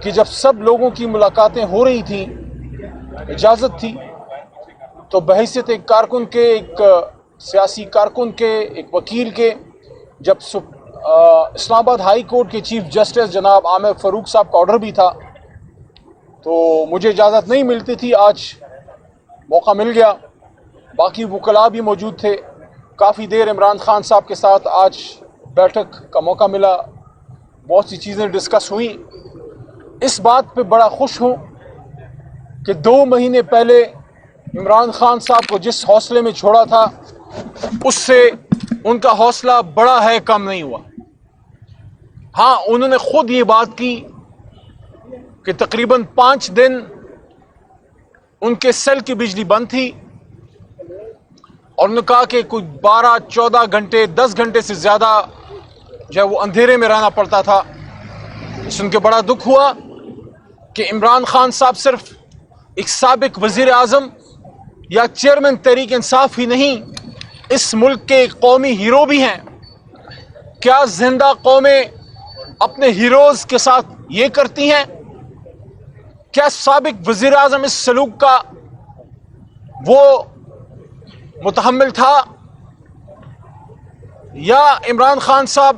کہ جب سب لوگوں کی ملاقاتیں ہو رہی تھیں، اجازت تھی، تو بحیثیت ایک کارکن کے، ایک سیاسی کارکن کے، ایک وکیل کے، جب اسلام آباد ہائی کورٹ کے چیف جسٹس جناب عامر فاروق صاحب کا آرڈر بھی تھا، تو مجھے اجازت نہیں ملتی تھی. آج موقع مل گیا. باقی وکلاء بھی موجود تھے. کافی دیر عمران خان صاحب کے ساتھ آج بیٹھک کا موقع ملا. بہت سی چیزیں ڈسکس ہوئیں. اس بات پہ بڑا خوش ہوں کہ 2 مہینے پہلے عمران خان صاحب کو جس حوصلے میں چھوڑا تھا، اس سے ان کا حوصلہ بڑا ہے، کم نہیں ہوا. ہاں، انہوں نے خود یہ بات کی کہ تقریباً 5 دن ان کے سیل کی بجلی بند تھی، اور انہوں نے کہا کہ کوئی 12-14 گھنٹے 10 گھنٹے سے زیادہ جو ہے وہ اندھیرے میں رہنا پڑتا تھا. سن کے بڑا دکھ ہوا کہ عمران خان صاحب صرف ایک سابق وزیر اعظم یا چیئرمین تحریک انصاف ہی نہیں، اس ملک کے ایک قومی ہیرو بھی ہیں. کیا زندہ قومیں اپنے ہیروز کے ساتھ یہ کرتی ہیں؟ کیا سابق وزیر اعظم اس سلوک کا وہ متحمل تھا، یا عمران خان صاحب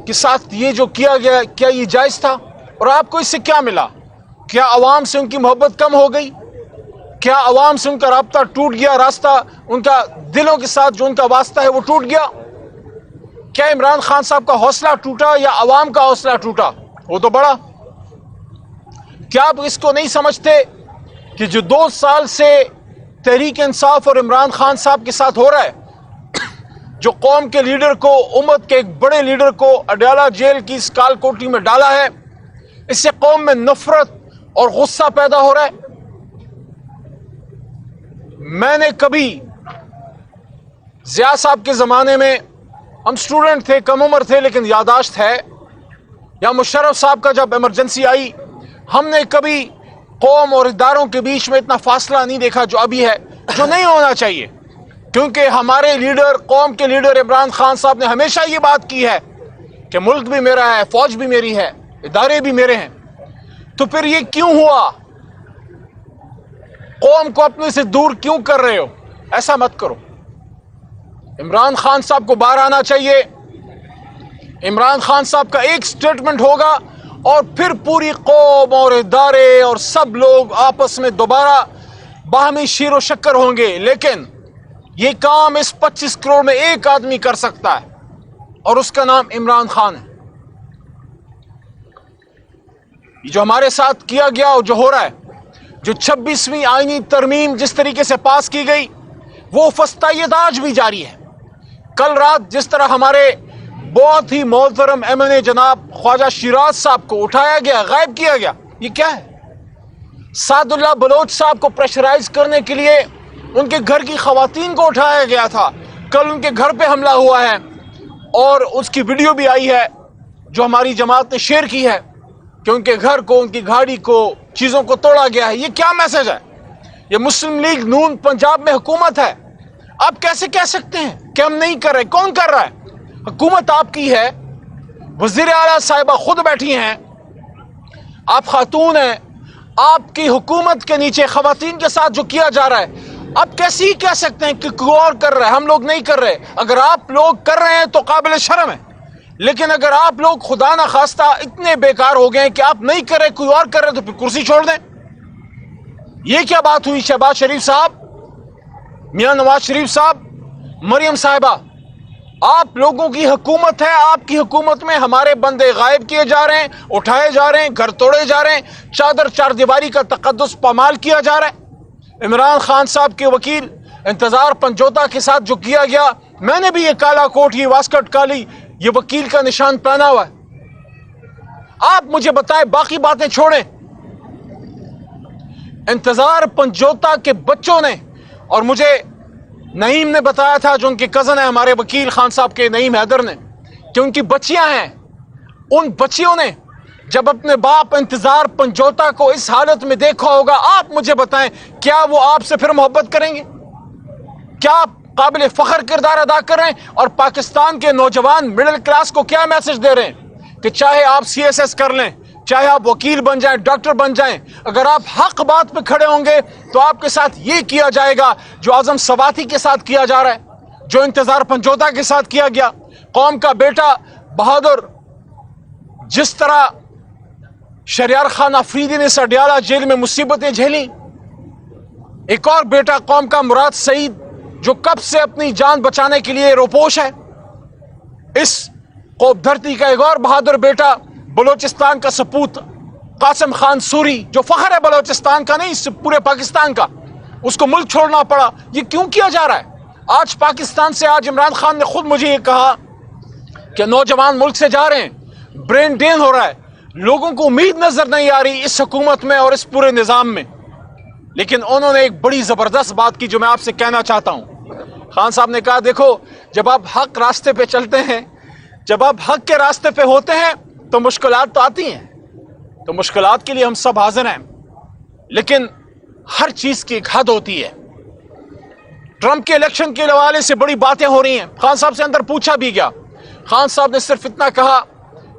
کے ساتھ یہ جو کیا گیا کیا یہ جائز تھا؟ اور آپ کو اس سے کیا ملا؟ کیا عوام سے ان کی محبت کم ہو گئی؟ کیا عوام سے ان کا رابطہ ٹوٹ گیا؟ راستہ ان کا دلوں کے ساتھ جو ان کا واسطہ ہے وہ ٹوٹ گیا؟ کیا عمران خان صاحب کا حوصلہ ٹوٹا یا عوام کا حوصلہ ٹوٹا؟ وہ تو بڑا. کیا آپ اس کو نہیں سمجھتے کہ جو 2 سال سے تحریک انصاف اور عمران خان صاحب کے ساتھ ہو رہا ہے، جو قوم کے لیڈر کو، امت کے ایک بڑے لیڈر کو اڈیالہ جیل کی اس کال کوٹری میں ڈالا ہے، اس سے قوم میں نفرت اور غصہ پیدا ہو رہا ہے؟ میں نے کبھی ضیاء صاحب کے زمانے میں، ہم سٹوڈنٹ تھے، کم عمر تھے، لیکن یاداشت ہے، یا مشرف صاحب کا جب ایمرجنسی آئی، ہم نے کبھی قوم اور اداروں کے بیچ میں اتنا فاصلہ نہیں دیکھا جو ابھی ہے، جو نہیں ہونا چاہیے. کیونکہ ہمارے لیڈر، قوم کے لیڈر عمران خان صاحب نے ہمیشہ یہ بات کی ہے کہ ملک بھی میرا ہے، فوج بھی میری ہے، ادارے بھی میرے ہیں. تو پھر یہ کیوں ہوا؟ قوم کو اپنے سے دور کیوں کر رہے ہو؟ ایسا مت کرو. عمران خان صاحب کو باہر آنا چاہیے. عمران خان صاحب کا ایک سٹیٹمنٹ ہوگا اور پھر پوری قوم اور ادارے اور سب لوگ آپس میں دوبارہ باہمی شیر و شکر ہوں گے. لیکن یہ کام اس 25 کروڑ میں ایک آدمی کر سکتا ہے، اور اس کا نام عمران خان ہے. جو ہمارے ساتھ کیا گیا اور جو ہو رہا ہے، جو 26ویں آئینی ترمیم جس طریقے سے پاس کی گئی، وہ فسطائیت آج بھی جاری ہے. کل رات جس طرح ہمارے بہت ہی محترم MNA جناب خواجہ شیراز صاحب کو اٹھایا گیا، غائب کیا گیا، یہ کیا ہے؟ سعد اللہ بلوچ صاحب کو پریشرائز کرنے کے لیے ان کے گھر کی خواتین کو اٹھایا گیا تھا. کل ان کے گھر پہ حملہ ہوا ہے، اور اس کی ویڈیو بھی آئی ہے جو ہماری جماعت نے شیئر کی ہے کہ ان کے گھر کو، ان کی گاڑی کو، چیزوں کو توڑا گیا ہے. یہ کیا میسج ہے؟ یہ مسلم لیگ نون پنجاب میں حکومت ہے. آپ کیسے کہہ سکتے ہیں کہ ہم نہیں کر رہے؟ کون کر رہا ہے؟ حکومت آپ کی ہے، وزیر اعلیٰ صاحبہ خود بیٹھی ہیں، آپ خاتون ہیں. آپ کی حکومت کے نیچے خواتین کے ساتھ جو کیا جا رہا ہے، آپ کیسے ہی کہہ سکتے ہیں کہ کوئی اور کر رہا ہے، ہم لوگ نہیں کر رہے؟ اگر آپ لوگ کر رہے ہیں تو قابل شرم ہے. لیکن اگر آپ لوگ خدا نہ خواستہ اتنے بیکار ہو گئے کہ آپ نہیں کر رہے، کوئی اور کر رہے، تو پھر کرسی چھوڑ دیں. یہ کیا بات ہوئی؟ شہباز شریف صاحب، میاں نواز شریف صاحب، مریم صاحبہ، آپ لوگوں کی حکومت ہے. آپ کی حکومت میں ہمارے بندے غائب کیے جا رہے ہیں، اٹھائے جا رہے ہیں، گھر توڑے جا رہے ہیں، چار دیواری کا تقدس پامال کیا جا رہا ہے. عمران خان صاحب کے وکیل انتظار پنجوتا کے ساتھ جو کیا گیا، میں نے بھی یہ کالا کوٹ، یہ واسکٹ کالی، یہ وکیل کا نشان پہنا ہوا ہے. آپ مجھے بتائیں، باقی باتیں چھوڑیں. انتظار پنجوتا کے بچوں نے، اور مجھے نعیم نے بتایا تھا جو ان کے کزن ہیں ہمارے وکیل خان صاحب کے، نعیم حیدر نے، کہ ان کی بچیاں ہیں. ان بچیوں نے جب اپنے باپ انتظار پنجوتا کو اس حالت میں دیکھا ہوگا، آپ مجھے بتائیں کیا وہ آپ سے پھر محبت کریں گے؟ کیا آپ قابل فخر کردار ادا کر رہے ہیں؟ اور پاکستان کے نوجوان مڈل کلاس کو کیا میسج دے رہے ہیں کہ چاہے آپ CSS کر لیں، چاہے آپ وکیل بن جائیں، ڈاکٹر بن جائیں، اگر آپ حق بات پہ کھڑے ہوں گے تو آپ کے ساتھ یہ کیا جائے گا جو اعظم سواتی کے ساتھ کیا جا رہا ہے، جو انتظار پنجوتا کے ساتھ کیا گیا۔ قوم کا بیٹا بہادر جس طرح شہریار خان افریدی نے سڈیالہ جیل میں مصیبتیں جھیلیں، ایک اور بیٹا قوم کا مراد سعید جو کب سے اپنی جان بچانے کے لیے روپوش ہے، اس قوم دھرتی کا ایک اور بہادر بیٹا بلوچستان کا سپوت قاسم خان سوری جو فخر ہے بلوچستان کا نہیں پورے پاکستان کا، اس کو ملک چھوڑنا پڑا۔ یہ کیوں کیا جا رہا ہے؟ آج پاکستان سے آج عمران خان نے خود مجھے یہ کہا کہ نوجوان ملک سے جا رہے ہیں، برین ڈرین ہو رہا ہے، لوگوں کو امید نظر نہیں آ رہی اس حکومت میں اور اس پورے نظام میں۔ لیکن انہوں نے ایک بڑی زبردست بات کی جو میں آپ سے کہنا چاہتا ہوں۔ خان صاحب نے کہا دیکھو جب آپ حق راستے پہ چلتے ہیں، جب آپ حق کے راستے پہ ہوتے ہیں تو مشکلات تو آتی ہیں، تو مشکلات کے لیے ہم سب حاضر ہیں، لیکن ہر چیز کی ایک حد ہوتی ہے۔ ٹرمپ کے الیکشن کے حوالے سے بڑی باتیں ہو رہی ہیں، خان صاحب سے اندر پوچھا بھی گیا، خان صاحب نے صرف اتنا کہا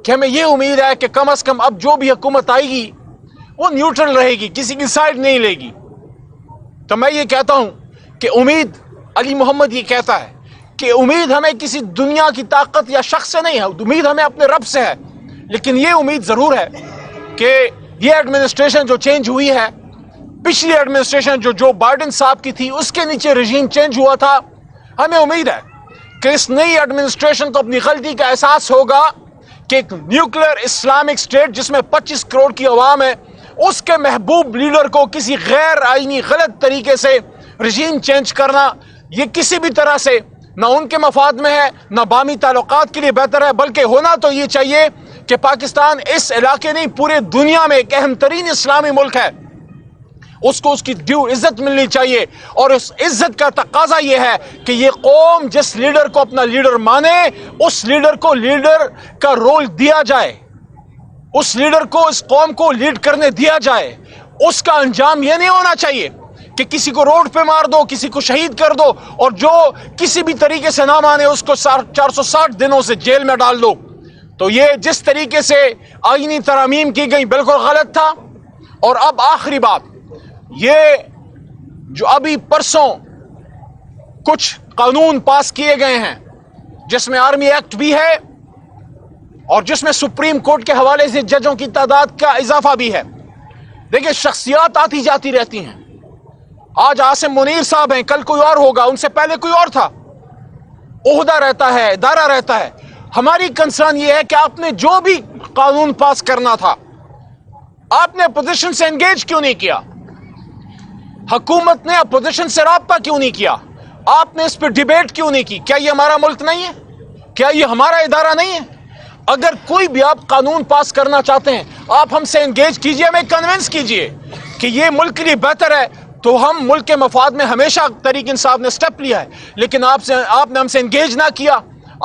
کہ ہمیں یہ امید ہے کہ کم از کم اب جو بھی حکومت آئے گی وہ نیوٹرل رہے گی، کسی کی سائڈ نہیں لے گی۔ تو میں یہ کہتا ہوں کہ امید، علی محمد یہ کہتا ہے کہ امید ہمیں کسی دنیا کی طاقت یا شخص سے نہیں ہے، امید ہمیں اپنے رب سے ہے، لیکن یہ امید ضرور ہے کہ یہ ایڈمنسٹریشن جو چینج ہوئی ہے، پچھلی ایڈمنسٹریشن جو بائیڈن صاحب کی تھی اس کے نیچے رژیم چینج ہوا تھا، ہمیں امید ہے کہ اس نئی ایڈمنسٹریشن کو اپنی غلطی کا احساس ہوگا کہ ایک نیوکلیر اسلامک اسٹیٹ جس میں 25 کروڑ کی عوام ہے، اس کے محبوب لیڈر کو کسی غیر آئینی غلط طریقے سے رژیم چینج کرنا، یہ کسی بھی طرح سے نہ ان کے مفاد میں ہے نہ باہمی تعلقات کے لیے بہتر ہے، بلکہ ہونا تو یہ چاہیے کہ پاکستان اس علاقے نہیں پورے دنیا میں ایک اہم ترین اسلامی ملک ہے، اس کو اس کی ڈیو عزت ملنی چاہیے، اور اس عزت کا تقاضا یہ ہے کہ یہ قوم جس لیڈر کو اپنا لیڈر مانے اس لیڈر کو لیڈر کا رول دیا جائے، اس لیڈر کو اس قوم کو لیڈ کرنے دیا جائے۔ اس کا انجام یہ نہیں ہونا چاہیے کہ کسی کو روڈ پہ مار دو، کسی کو شہید کر دو، اور جو کسی بھی طریقے سے نہ مانے اس کو 460 دنوں سے جیل میں ڈال دو۔ تو یہ جس طریقے سے آئینی ترامیم کی گئی بالکل غلط تھا۔ اور اب آخری بات، یہ جو ابھی پرسوں کچھ قانون پاس کیے گئے ہیں جس میں آرمی ایکٹ بھی ہے اور جس میں سپریم کورٹ کے حوالے سے ججوں کی تعداد کا اضافہ بھی ہے، دیکھیں شخصیات آتی جاتی رہتی ہیں، آج عاصم منیر صاحب ہیں، کل کوئی اور ہوگا، ان سے پہلے کوئی اور تھا، عہدہ رہتا ہے، ادارہ رہتا ہے۔ ہماری کنسرن یہ ہے کہ آپ نے جو بھی قانون پاس کرنا تھا آپ نے اپوزیشن سے انگیج کیوں نہیں کیا؟ حکومت نے اپوزیشن سے رابطہ کیوں نہیں کیا؟ آپ نے اس پہ ڈیبیٹ کیوں نہیں کی؟ کیا یہ ہمارا ملک نہیں ہے؟ کیا یہ ہمارا ادارہ نہیں ہے؟ اگر کوئی بھی آپ قانون پاس کرنا چاہتے ہیں آپ ہم سے انگیج کیجئے، ہمیں کنونس کیجئے کہ یہ ملک کے لیے بہتر ہے، تو ہم ملک کے مفاد میں ہمیشہ تحریک انصاف نے سٹیپ لیا ہے، لیکن آپ نے ہم سے انگیج نہ کیا۔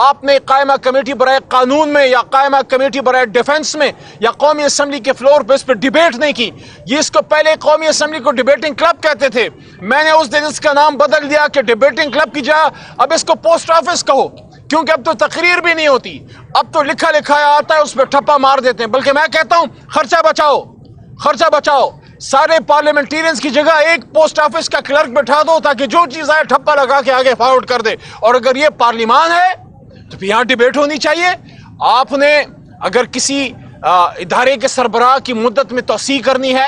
آپ نے قائمہ کمیٹی برائے قانون میں یا قائمہ کمیٹی برائے ڈیفنس میں یا قومی اسمبلی کے فلور پہ اس پہ ڈیبیٹ نہیں کی۔ یہ اس کو پہلے قومی اسمبلی کو ڈیبیٹنگ کلب کہتے تھے، میں نے اس دن اس کا نام بدل دیا کہ ڈیبیٹنگ کلب کی جگہ اب اس کو پوسٹ آفس کہو، کیونکہ اب تو تقریر بھی نہیں ہوتی، اب تو لکھا لکھایا آتا ہے اس پہ ٹھپا مار دیتے ہیں۔ بلکہ میں کہتا ہوں خرچہ بچاؤ، خرچہ بچاؤ، سارے پارلیمنٹیرینز کی جگہ ایک پوسٹ آفس کا کلرک بٹھا دو تاکہ جو چیز آئے ٹھپا لگا کے آگے فارورڈ کر دے۔ اور اگر یہ پارلیمان ہے تو پھر یہاں ڈیبیٹ ہونی چاہیے۔ آپ نے اگر کسی ادارے کے سربراہ کی مدت میں توسیع کرنی ہے،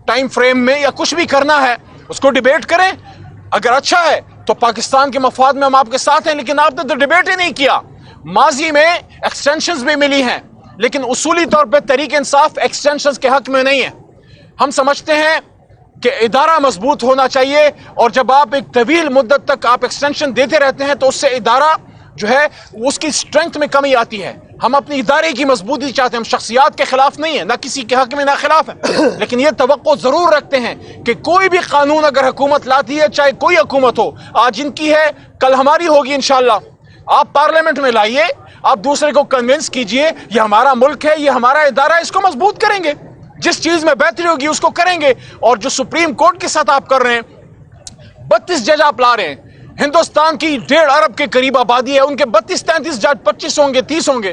ٹائم فریم میں، یا کچھ بھی کرنا ہے، اس کو ڈیبیٹ کریں، اگر اچھا ہے تو پاکستان کے مفاد میں ہم آپ کے ساتھ ہیں، لیکن آپ نے تو ڈیبیٹ ہی نہیں کیا۔ ماضی میں ایکسٹینشنز بھی ملی ہیں، لیکن اصولی طور پہ تحریک انصاف ایکسٹینشنز کے حق میں نہیں ہے۔ ہم سمجھتے ہیں کہ ادارہ مضبوط ہونا چاہیے، اور جب آپ ایک طویل مدت تک آپ ایکسٹینشن دیتے رہتے ہیں تو اس سے ادارہ جو ہے اس کی سٹرنگتھ میں کمی آتی ہے۔ ہم اپنی ادارے کی مضبوطی چاہتے ہیں، ہم شخصیات کے خلاف نہیں ہیں، نہ کسی کے حق میں نہ خلاف ہیں، لیکن یہ توقع ضرور رکھتے ہیں کہ کوئی بھی قانون اگر حکومت لاتی ہے، چاہے کوئی حکومت ہو، آج ان کی ہے کل ہماری ہوگی انشاءاللہ، آپ پارلیمنٹ میں لائیے، آپ دوسرے کو کنونس کیجئے یہ ہمارا ملک ہے، یہ ہمارا ادارہ ہے، اس کو مضبوط کریں گے، جس چیز میں بہتری ہوگی اس کو کریں گے۔ اور جو سپریم کورٹ کے ساتھ آپ کر رہے ہیں، 32 جج آپ لا رہے ہیں، ہندوستان کی 1.5 ارب کے قریب آبادی ہے، ان کے 32-33 جج 25 ہوں گے 30 ہوں گے،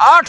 8